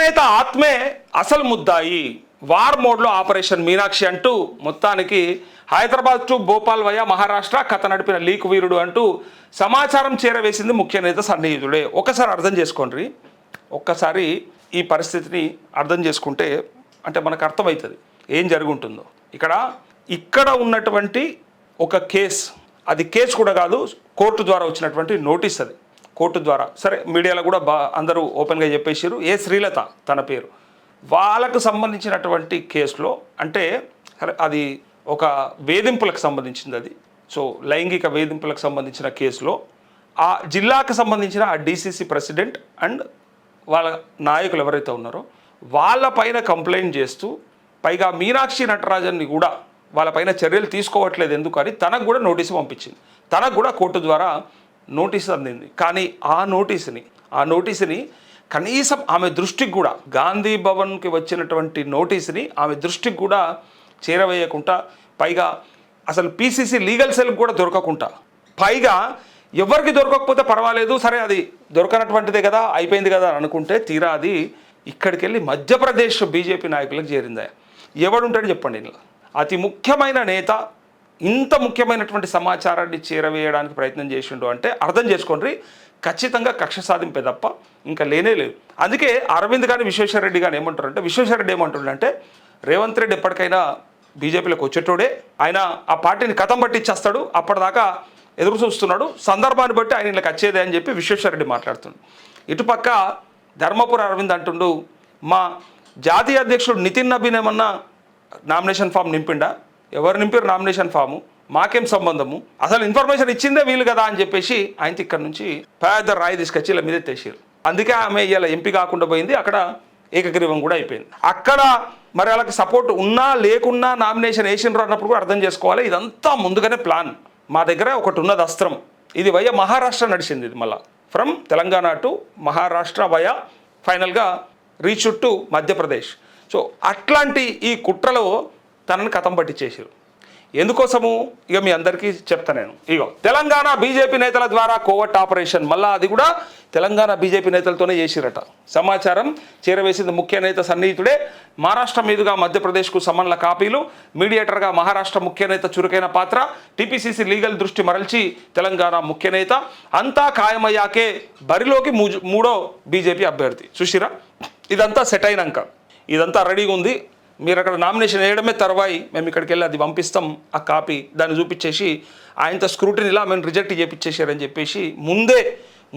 నేత ఆత్మే అసలు ముద్దాయి, వార్ మోడ్లో ఆపరేషన్ మీనాక్షి అంటూ మొత్తానికి హైదరాబాద్ టు భోపాల్ వయా మహారాష్ట్ర కథ నడిపిన లీక్ వీరుడు అంటూ సమాచారం చేరవేసింది ముఖ్య నేత సన్నిహితుడే. ఒకసారి అర్థం చేసుకోండి, ఒక్కసారి ఈ పరిస్థితిని అర్థం చేసుకుంటే అంటే మనకు అర్థమవుతుంది ఏం జరుగుంటుందో. ఇక్కడ ఉన్నటువంటి ఒక కేసు, అది కేసు కూడా కాదు, కోర్టు ద్వారా వచ్చినటువంటి నోటీస్. అది కోర్టు ద్వారా, సరే మీడియాలో కూడా అందరూ ఓపెన్గా చెప్పేసారు. ఏ శ్రీలత తన పేరు, వాళ్ళకు సంబంధించినటువంటి కేసులో, అంటే అది ఒక వేధింపులకు సంబంధించింది. అది సో లైంగిక వేధింపులకు సంబంధించిన కేసులో ఆ జిల్లాకు సంబంధించిన ఆ డీసీసీ ప్రెసిడెంట్ అండ్ వాళ్ళ నాయకులు ఎవరైతే ఉన్నారో వాళ్ళపైన కంప్లైంట్ చేస్తూ, పైగా మీనాక్షి నటరాజన్ని కూడా వాళ్ళపైన చర్యలు తీసుకోవట్లేదు ఎందుకని తనకు కూడా నోటీసు పంపించింది. తనకు కూడా కోర్టు ద్వారా నోటీసు అందింది. కానీ ఆ నోటీసుని కనీసం ఆమె దృష్టికి కూడా, గాంధీ భవన్కి వచ్చినటువంటి నోటీసుని ఆమె దృష్టికి కూడా చేరవేయకుండా, పైగా అసలు పీసీసీ లీగల్ సెల్కి కూడా దొరకకుండా, పైగా ఎవరికి దొరకకపోతే పర్వాలేదు, సరే అది దొరకనటువంటిదే కదా, అయిపోయింది కదా అనుకుంటే, తీరా అది ఇక్కడికి వెళ్ళి మధ్యప్రదేశ్ బీజేపీ నాయకులకు చేరిందా. ఎవడుంటాడు చెప్పండి ఇలా? అతి ముఖ్యమైన నేత ఇంత ముఖ్యమైనటువంటి సమాచారాన్ని చేరవేయడానికి ప్రయత్నం చేసిండు అంటే అర్థం చేసుకోండి, ఖచ్చితంగా కక్ష సాధింపే తప్ప ఇంకా లేనే లేదు. అందుకే అరవింద్ కానీ విశ్వేశ్వరరెడ్డి కానీ ఏమంటారంటే, విశ్వేశ్వరరెడ్డి ఏమంటుండంటే, రేవంత్ రెడ్డి ఎప్పటికైనా బీజేపీలోకి వచ్చేటోడే, ఆయన ఆ పార్టీని కథం పట్టించేస్తాడు, అప్పటిదాకా ఎదురు చూస్తున్నాడు, సందర్భాన్ని బట్టి ఆయన ఇళ్ళకి వచ్చేదే అని చెప్పి విశ్వేశ్వరరెడ్డి మాట్లాడుతుండు. ఇటుపక్క ధర్మపుర అరవింద్ అంటుండు, మా జాతీయ అధ్యక్షుడు నితిన్ నబీన్ ఏమన్నా నామినేషన్ ఫామ్ నింపిండా? ఎవరు నింపారు నామినేషన్ ఫాము? మాకేం సంబంధము? అసలు ఇన్ఫర్మేషన్ ఇచ్చిందే వీలు కదా అని చెప్పేసి ఆయన ఇక్కడ నుంచి పెద్ద రాయి తీసుకొచ్చి ఇలా మీద తెచ్చారు. అందుకే ఆమె ఇలా ఎంపీ కాకుండా పోయింది, అక్కడ ఏకగ్రీవం కూడా అయిపోయింది. అక్కడ మరి వాళ్ళకి సపోర్ట్ ఉన్నా లేకున్నా నామినేషన్ వేసినారు అన్నప్పుడు కూడా అర్థం చేసుకోవాలి, ఇదంతా ముందుగానే ప్లాన్. మా దగ్గర ఒకటి ఉన్నది అస్త్రం, ఇది వయ మహారాష్ట్ర నడిచింది, ఇది మళ్ళీ ఫ్రమ్ తెలంగాణ టు మహారాష్ట్ర వయ ఫైనల్గా రీచ్ టు మధ్యప్రదేశ్. సో అట్లాంటి ఈ కుట్రలో తనని కథం పట్టించేసారు. ఎందుకోసము ఇక మీ అందరికీ చెప్తా నేను. ఇగో తెలంగాణ బీజేపీ నేతల ద్వారా కోవర్ట్ ఆపరేషన్, మళ్ళీ అది కూడా తెలంగాణ బీజేపీ నేతలతోనే చేసిరట. సమాచారం చేరవేసింది ముఖ్య నేత సన్నిహితుడే. మహారాష్ట్ర మీదుగా మధ్యప్రదేశ్కు సమన్ల కాపీలు, మీడియేటర్గా మహారాష్ట్ర ముఖ్య నేత చురుకైన పాత్ర, టీపీసీసీ లీగల్ దృష్టి మరల్చి తెలంగాణ ముఖ్య నేత, అంతా ఖాయమయ్యాకే బరిలోకి మూడో బీజేపీ అభ్యర్థి. చూసిరా, ఇదంతా సెట్ అయినాక, ఇదంతా రెడీగా ఉంది, మీరు అక్కడ నామినేషన్ వేయడమే తర్వాయి మేము ఇక్కడికి వెళ్ళి అది పంపిస్తాం, ఆ కాపీ దాన్ని చూపించేసి ఆయనతో స్క్రూటిని ఇలా మేము రిజెక్ట్ చేయించేసారని చెప్పేసి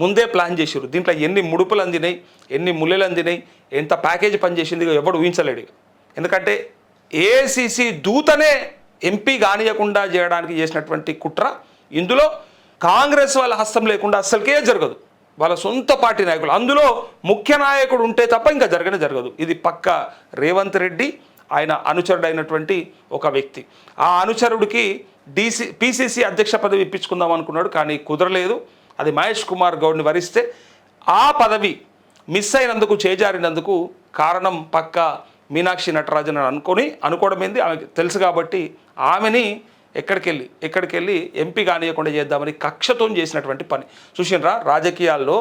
ముందే ప్లాన్ చేశారు. దీంట్లో ఎన్ని ముడుపులు అందినాయి, ఎన్ని ముల్లెలు అందినాయి, ఎంత ప్యాకేజీ పనిచేసింది ఎవడు ఊహించలేడు. ఎందుకంటే ఏఐసీసీ దూతనే ఎంపీ కానియకుండా చేయడానికి చేసినటువంటి కుట్ర, ఇందులో కాంగ్రెస్ వాళ్ళ హస్తం లేకుండా అస్సలకే జరగదు, వాళ్ళ సొంత పార్టీ నాయకులు, అందులో ముఖ్య నాయకుడు ఉంటే తప్ప ఇంకా జరగదు. ఇది పక్క రేవంత్ రెడ్డి ఆయన అనుచరుడైనటువంటి ఒక వ్యక్తి. ఆ అనుచరుడికి పీసీసీ అధ్యక్ష పదవి ఇప్పించుకుందాం అనుకున్నాడు, కానీ కుదరలేదు. అది మహేష్ కుమార్ గౌడ్ని వరిస్తే ఆ పదవి మిస్ అయినందుకు, చేజారినందుకు కారణం పక్క మీనాక్షి నటరాజన్ అనుకోవడం ఏంది ఆమెకు తెలుసు కాబట్టి ఆమెని ఎక్కడికి వెళ్ళి ఎంపీ కానియకుండా చేద్దామని కక్షతో చేసినటువంటి పని. చూసినరా, రాజకీయాల్లో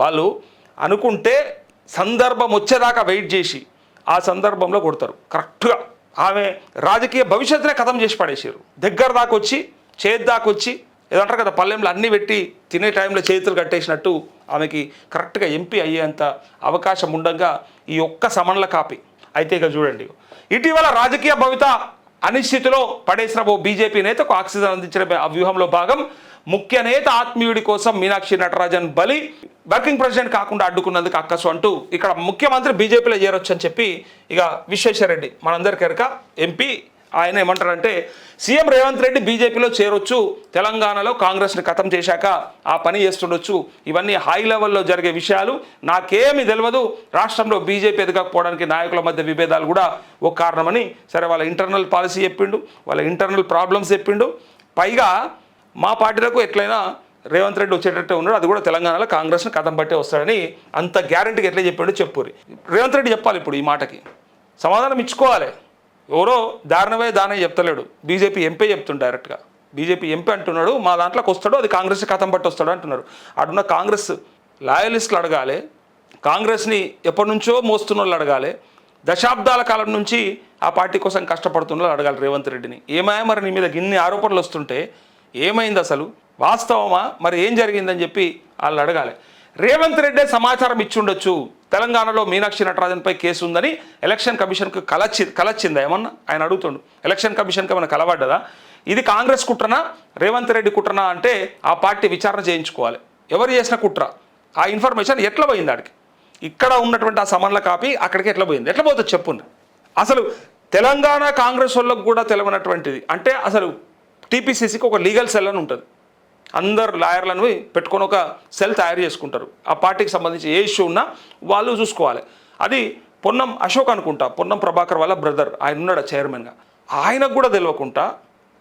వాళ్ళు అనుకుంటే సందర్భం వచ్చేదాకా వెయిట్ చేసి ఆ సందర్భంలో కొడతారు. కరెక్ట్గా ఆమె రాజకీయ భవిష్యత్తునే ఖతం చేసి పడేసారు. దగ్గర దాకొచ్చి చేద్దాకొచ్చి ఏదంటారు కదా, పల్లెంలో అన్నీ పెట్టి తినే టైంలో చేతులు కట్టేసినట్టు ఆమెకి కరెక్ట్గా ఎంపీ అయ్యేంత అవకాశం ఉండగా ఈ ఒక్క సమన్ల కాపీ. అయితే ఇక చూడండి, ఇటీవల రాజకీయ భవిత అనిశ్చితిలో పడేసిన ఓ బీజేపీ నేతకు ఆక్సిజన్ అందించిన ఆ వ్యూహంలో భాగం ముఖ్య నేత ఆత్మీయుడి కోసం మీనాక్షి నటరాజన్ బలి, వర్కింగ్ ప్రెసిడెంట్ కాకుండా అడ్డుకున్నందుకు అక్కసు అంటూ ఇక్కడ ముఖ్యమంత్రి బీజేపీలో చేరొచ్చు అని చెప్పి ఇక విశ్వేశ్వరరెడ్డి మనందరికీ ఎరక ఎంపీ, ఆయన ఏమంటారంటే సీఎం రేవంత్ రెడ్డి బీజేపీలో చేరొచ్చు, తెలంగాణలో కాంగ్రెస్ని ఖతం చేశాక ఆ పని చేస్తుండొచ్చు, ఇవన్నీ హై లెవెల్లో జరిగే విషయాలు, నాకేమీ తెలియదు, రాష్ట్రంలో బీజేపీ ఎదగకపోవడానికి నాయకుల మధ్య విభేదాలు కూడా ఒక కారణమని సరే వాళ్ళ ఇంటర్నల్ పాలసీ చెప్పిండు, వాళ్ళ ఇంటర్నల్ ప్రాబ్లమ్స్ చెప్పిండు. పైగా మా పార్టీలకు ఎట్లయినా రేవంత్ రెడ్డి వచ్చేటట్టే ఉన్నాడు, అది కూడా తెలంగాణలో కాంగ్రెస్ని కథం పట్టే వస్తాడని అంత గ్యారంటీగా ఎట్లా చెప్పిండో చెప్పురి. రేవంత్ రెడ్డి చెప్పాలి ఇప్పుడు ఈ మాటకి సమాధానం ఇచ్చుకోవాలి. ఎవరో దారుణమే దానే చెప్తలేడు, బీజేపీ ఎంపీ చెప్తుండు డైరెక్ట్గా. బీజేపీ ఎంపీ అంటున్నాడు మా దాంట్లోకి వస్తాడు, అది కాంగ్రెస్ కథం పట్టి వస్తాడు అంటున్నారు. అటున్న కాంగ్రెస్ లాయలిస్టులు అడగాలి, కాంగ్రెస్ని ఎప్పటి నుంచో మోస్తున్న వాళ్ళు అడగాలి, దశాబ్దాల కాలం నుంచి ఆ పార్టీ కోసం కష్టపడుతున్న వాళ్ళు అడగాలి రేవంత్ రెడ్డిని. ఏమాయ మరి నీ మీద ఇన్ని ఆరోపణలు వస్తుంటే ఏమైంది అసలు, వాస్తవమా, మరి ఏం జరిగిందని చెప్పి వాళ్ళు అడగాలి. రేవంత్ రెడ్డే సమాచారం ఇచ్చుండొచ్చు తెలంగాణలో మీనాక్షి నటరాజన్పై కేసు ఉందని ఎలక్షన్ కమిషన్కు కలొచ్చిందా ఏమన్నా ఆయన అడుగుతుండు. ఎలక్షన్ కమిషన్కి ఏమైనా కలవడ్డదా? ఇది కాంగ్రెస్ కుట్రనా రేవంత్ రెడ్డి కుట్రనా అంటే ఆ పార్టీ విచారణ చేయించుకోవాలి. ఎవరు చేసిన కుట్ర, ఆ ఇన్ఫర్మేషన్ ఎట్లా పోయింది ఆడికి, ఇక్కడ ఉన్నటువంటి ఆ సమన్ల కాపీ అక్కడికి ఎట్లా పోయింది, ఎట్లా పోతుంది చెప్పుంది. అసలు తెలంగాణ కాంగ్రెస్ వాళ్ళకు కూడా తెలియనటువంటిది అంటే అసలు టీపీసీసీకి ఒక లీగల్ సెల్ అని ఉంటుంది. అందరు లాయర్లను పెట్టుకొని ఒక సెల్ తయారు చేసుకుంటారు. ఆ పార్టీకి సంబంధించి ఏ ఇష్యూ ఉన్నా వాళ్ళు చూసుకోవాలి. అది పొన్నం అశోక్ అనుకుంటా, పొన్నం ప్రభాకర్ వాళ్ళ బ్రదర్, ఆయన ఉన్నాడు చైర్మన్గా. ఆయనకు కూడా తెలియకుండా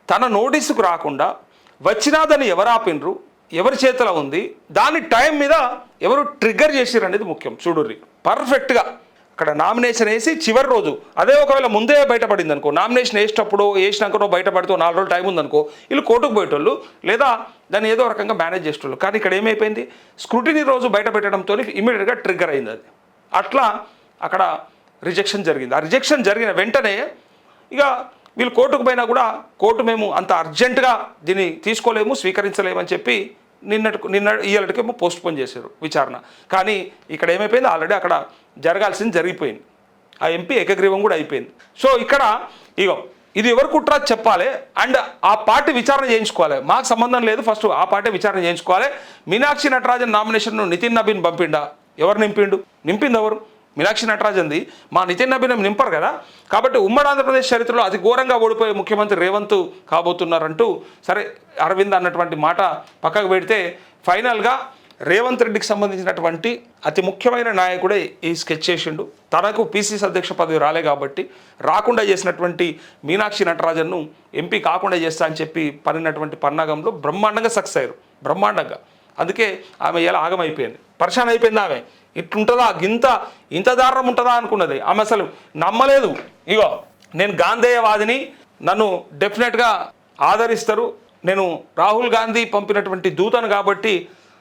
తన నోటీసుకు రాకుండా వచ్చినా దాన్ని ఎవరు ఆపినరు, ఎవరి చేతిలో ఉంది, దాని టైం మీద ఎవరు ట్రిగ్గర్ చేసిరు అనేది ముఖ్యం. చూడుర్రి పర్ఫెక్ట్గా అక్కడ నామినేషన్ వేసి చివరి రోజు అదే ఒకవేళ ముందే బయటపడింది అనుకో, నామినేషన్ వేసినాకనో బయటపడితే 4 రోజులు టైం ఉందనుకో, వీళ్ళు కోర్టుకు పోయేటోళ్ళు లేదా దాన్ని ఏదో రకంగా మేనేజ్ చేసేటోళ్ళు. కానీ ఇక్కడ ఏమైపోయింది, స్క్రూటినీ రోజు బయట పెట్టడంతో ఇమీడియట్గా ట్రిగ్గర్ అయింది అది. అట్లా అక్కడ రిజెక్షన్ జరిగింది. ఆ రిజెక్షన్ జరిగిన వెంటనే ఇక వీళ్ళు కోర్టుకు పోయినా కూడా కోర్టు మేము అంత అర్జెంటుగా దీన్ని తీసుకోలేము, స్వీకరించలేము అని చెప్పి ఇయ్యాలకేమో పోస్ట్ పోన్ చేశారు విచారణ. కానీ ఇక్కడ ఏమైపోయింది, ఆల్రెడీ అక్కడ జరగాల్సింది జరిగిపోయింది. ఆ ఎంపీ ఏకగ్రీవం కూడా అయిపోయింది. సో ఇక్కడ ఇగో ఇది ఎవరు కుట్రా చెప్పాలి అండ్ ఆ పార్టీ విచారణ చేయించుకోవాలి. మాకు సంబంధం లేదు, ఫస్ట్ ఆ పార్టీ విచారణ చేయించుకోవాలి. మీనాక్షి నటరాజన్ నామినేషన్ను నితిన్ నబీన్ పంపిండా, ఎవరు నింపింది ఎవరు? మీనాక్షి నటరాజన్ది. మా నితిన్ నబీన్ నింపరు కదా. కాబట్టి ఉమ్మడి ఆంధ్రప్రదేశ్ చరిత్రలో అతి ఘోరంగా ఓడిపోయే ముఖ్యమంత్రి రేవంత్ కాబోతున్నారంటూ సరే అరవింద్ అన్నటువంటి మాట పక్కకు పెడితే ఫైనల్గా రేవంత్ రెడ్డికి సంబంధించినటువంటి అతి ముఖ్యమైన నాయకుడే ఈ స్కెచ్ చేసిండు. తనకు పీసీసీ అధ్యక్ష పదవి రాలే కాబట్టి రాకుండా చేసినటువంటి మీనాక్షి నటరాజన్ను ఎంపీ కాకుండా చేస్తా అని చెప్పి పనినటువంటి పన్నాగంలో బ్రహ్మాండంగా సక్సెస్ అయ్యారు, బ్రహ్మాండంగా. అందుకే ఆమె ఇలా ఆగమైపోయింది, పరిశాన్ అయిపోయింది. ఆమె ఇట్లుంటుందా, ఇంత దారుణం ఉంటుందా అనుకున్నది. ఆమె అసలు నమ్మలేదు. ఇగో నేను గాంధేయవాదిని, నన్ను డెఫినెట్గా ఆదరిస్తారు, నేను రాహుల్ గాంధీ పంపినటువంటి దూతను కాబట్టి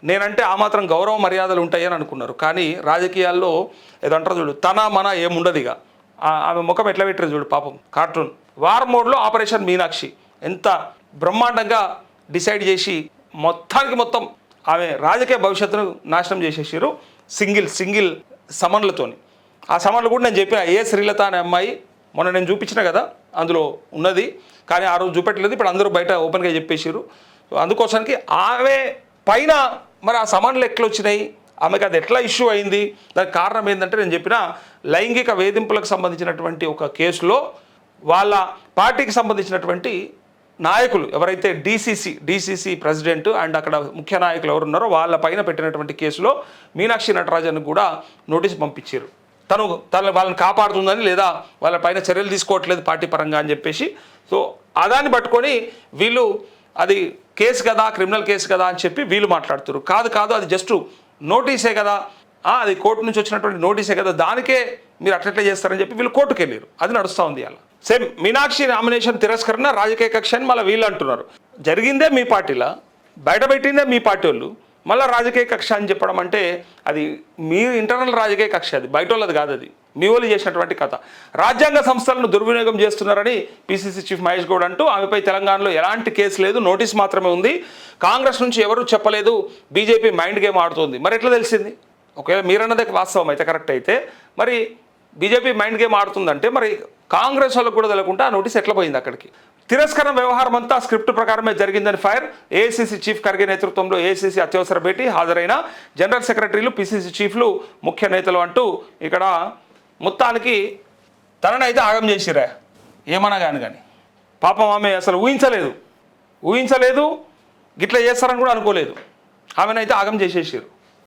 నేనంటే ఆ మాత్రం గౌరవ మర్యాదలు ఉంటాయని అనుకున్నారు. కానీ రాజకీయాల్లో ఏదంటారు చూడు, తన మన ఏముండదు. ఇక ఆమె ముఖం ఎట్లా పెట్టారు చూడు పాపం, కార్టూన్. వార్ మోడ్లో ఆపరేషన్ మీనాక్షి ఎంత బ్రహ్మాండంగా డిసైడ్ చేసి మొత్తం ఆమె రాజకీయ భవిష్యత్తును నాశనం చేసేసారు సింగిల్ సమన్లతోని. ఆ సమన్లు కూడా నేను చెప్పిన ఏ శ్రీలత అనే అమ్మాయి మొన్న నేను చూపించిన కదా అందులో ఉన్నది, కానీ ఆ రోజు చూపెట్టలేదు. ఇప్పుడు అందరూ బయట ఓపెన్గా చెప్పేసారు. అందుకోసానికి ఆమె పైన మరి ఆ సమన్లు ఎట్లా వచ్చినాయి, ఆమెకు అది ఎట్లా ఇష్యూ అయింది, దానికి కారణం ఏంటంటే నేను చెప్పిన లైంగిక వేధింపులకు సంబంధించినటువంటి ఒక కేసులో వాళ్ళ పార్టీకి సంబంధించినటువంటి నాయకులు ఎవరైతే డీసీసీ ప్రెసిడెంట్ అండ్ అక్కడ ముఖ్య నాయకులు ఎవరు ఉన్నారో వాళ్ళ పైన పెట్టినటువంటి కేసులో మీనాక్షి నటరాజన్ కూడా నోటీసు పంపించారు. తను వాళ్ళని కాపాడుతుందని లేదా వాళ్ళ పైన చర్యలు తీసుకోవట్లేదు పార్టీ పరంగా అని చెప్పేసి. సో అదాన్ని పట్టుకొని వీళ్ళు అది కేసు కదా, క్రిమినల్ కేసు కదా అని చెప్పి వీళ్ళు మాట్లాడుతారు. కాదు అది జస్ట్ నోటీసే కదా, అది కోర్టు నుంచి వచ్చినటువంటి నోటీసే కదా, దానికే మీరు అట్లా చేస్తారని చెప్పి వీళ్ళు కోర్టుకు వెళ్ళారు. అది నడుస్తూ ఉంది అలా. సేమ్ మీనాక్షి నామినేషన్ తిరస్కరణ రాజకీయ కక్ష అని మళ్ళీ వీళ్ళు అంటున్నారు. జరిగిందే మీ పార్టీలో, బయటపెట్టిందే మీ పార్టీ వాళ్ళు, మళ్ళీ రాజకీయ కక్ష అని చెప్పడం అంటే అది మీ ఇంటర్నల్ రాజకీయ కక్ష, అది బయట వాళ్ళది కాదు, అది మీ వాళ్ళు చేసినటువంటి కథ. రాజ్యాంగ సంస్థలను దుర్వినియోగం చేస్తున్నారని పీసీసీ చీఫ్ మహేష్ గౌడ్ అంటూ ఆమెపై తెలంగాణలో ఎలాంటి కేసు లేదు, నోటీస్ మాత్రమే ఉంది, కాంగ్రెస్ నుంచి ఎవరు చెప్పలేదు, బీజేపీ మైండ్ గేమ్ ఆడుతుంది. మరి ఎట్లా తెలిసింది? ఒకవేళ మీరన్నదే వాస్తవం అయితే, కరెక్ట్ అయితే, మరి బీజేపీ మైండ్ గేమ్ ఆడుతుందంటే మరి కాంగ్రెస్ వాళ్ళకు కూడా తెలియకుండా ఆ నోటీస్ ఎట్లా పోయింది అక్కడికి? తిరస్కరణ వ్యవహారం అంతా స్క్రిప్ట్ ప్రకారమే జరిగిందని ఫైర్. ఏఐసీసీ చీఫ్ ఖర్గే నేతృత్వంలో ఏఐసీసీ అత్యవసర భేటీ, హాజరైన జనరల్ సెక్రటరీలు, పీసీసీ చీఫ్లు, ముఖ్య నేతలు అంటూ ఇక్కడ మొత్తానికి తననైతే ఆగం చేసిరా. ఏమన్నా కానీ పాపం ఆమె అసలు ఊహించలేదు, గిట్లా చేస్తారని కూడా అనుకోలేదు. ఆమెనైతే ఆగం చేసేసారు.